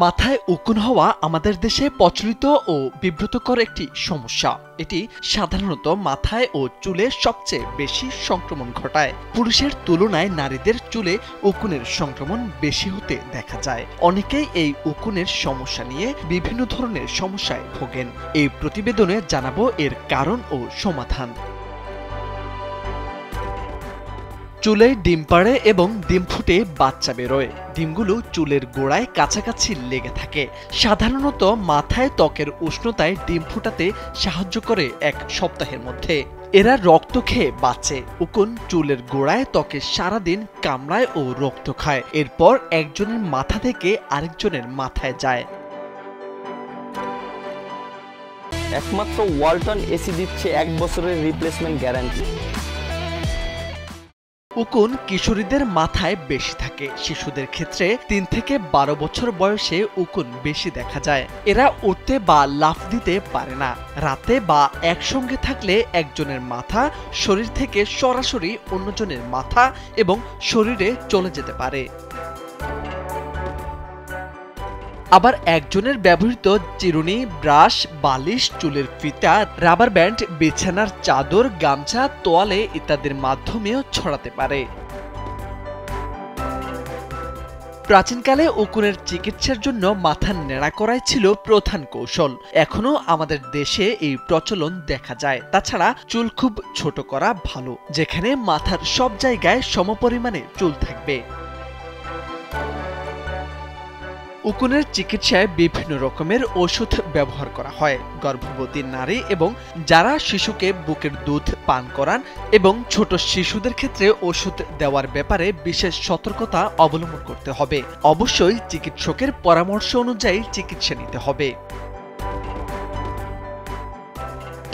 মাথায় উকুন হওয়া আমাদের দেশে প্রচলিত ও বিব্রতকর একটি সমস্যা। এটি সাধারণত মাথায় ও চুলে সবচেয়ে বেশি সংক্রমণ ঘটায়। পুরুষের তুলনায় নারীদের চুলে উকুনের সংক্রমণ বেশি হতে দেখা যায়। অনেকেই এই উকুনের সমস্যা নিয়ে বিভিন্ন ধরনের সমস্যায় ভোগেন। এই প্রতিবেদনে জানাবো এর কারণ ও সমাধান। চুলে ডিম পাড়ে এবং ডিম ফুটে বাচ্চা বেরোয়। ডিমগুলো চুলের গোড়ায় কাছাকাছি লেগে থাকে। সাধারণত মাথায় ত্বকের উষ্ণতায় ডিম ফুটাতে সাহায্য করে 1 সপ্তাহের মধ্যে। এরা রক্ত খেয়ে বাঁচে। উকুন চুলের গোড়ায় ত্বকে সারাদিন কামড়ায় ও রক্ত খায়। এরপর একজনের মাথা থেকে আরেকজনের মাথায় যায়। একমাত্র ওয়ালটন এসি দিচ্ছে 1 বছরের রিপ্লেসমেন্ট গ্যারান্টি। উকুন কিশোরীদের মাথায় বেশি থাকে। শিশুদের ক্ষেত্রে 3 থেকে 12 বছর বয়সে উকুন বেশি দেখা যায়। এরা উঠতে বা লাফ দিতে পারে না। রাতে বা একসঙ্গে থাকলে একজনের মাথা শরীর থেকে সরাসরি অন্যজনের মাথা এবং শরীরে চলে যেতে পারে। আবার একজনের ব্যবহৃত চিরুনি, ব্রাশ, বালিশ, চুলের ফিতা, রাবার ব্যান্ড, বিছানার চাদর, গামছা, তোয়ালে ইত্যাদির মাধ্যমেও ছড়াতে পারে। প্রাচীনকালে উকুনের চিকিৎসার জন্য মাথা নেড়া করাই ছিল প্রধান কৌশল। এখনো আমাদের দেশে এই প্রচলন দেখা যায়। তাছাড়া চুল খুব ছোট করা ভালো, যেখানে মাথার সব জায়গায় সমপরিমাণে চুল থাকবে। উকুনের চিকিৎসায় বিভিন্ন রকমের ওষুধ ব্যবহার করা হয়। গর্ভবতী নারী এবং যারা শিশুকে বুকের দুধ পান করান এবং ছোট শিশুদের ক্ষেত্রে ওষুধ দেওয়ার ব্যাপারে বিশেষ সতর্কতা অবলম্বন করতে হবে। অবশ্যই চিকিৎসকের পরামর্শ অনুযায়ী চিকিৎসা নিতে হবে।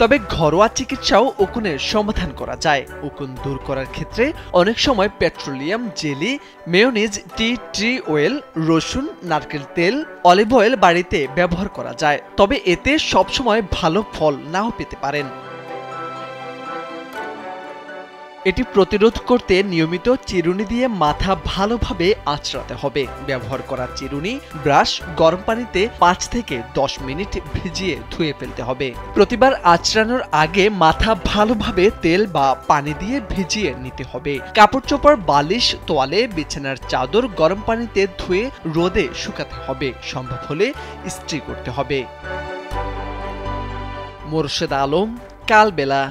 তবে ঘরোয়া চিকিৎসাও উকুনের সমাধান করা যায়। উকুন দূর করার ক্ষেত্রে অনেক সময় পেট্রোলিয়াম জেলি, মেয়োনিজ, টি অয়েল, রসুন, নারকেল তেল, অলিভ অয়েল বাড়িতে ব্যবহার করা যায়। তবে এতে সবসময় ভালো ফল নাও পেতে পারেন। এটি প্রতিরোধ করতে নিয়মিত চিরুনি দিয়ে মাথা ভালোভাবে আঁচড়াতে হবে। ব্যবহার করা চিরুনি, ব্রাশ গরম পানিতে 5 থেকে 10 মিনিট ভিজিয়ে ধুয়ে ফেলতে হবে। প্রতিবার আঁচড়ানোর আগে মাথা ভালোভাবে তেল বা পানি দিয়ে ভিজিয়ে নিতে হবে। কাপড় চোপড়, বালিশ, তোয়ালে, বিছানার চাদর গরম পানিতে ধুয়ে রোদে শুকাতে হবে। সম্ভব হলে ইস্ত্রি করতে হবে। মোরশেদ আলম, কালবেলা।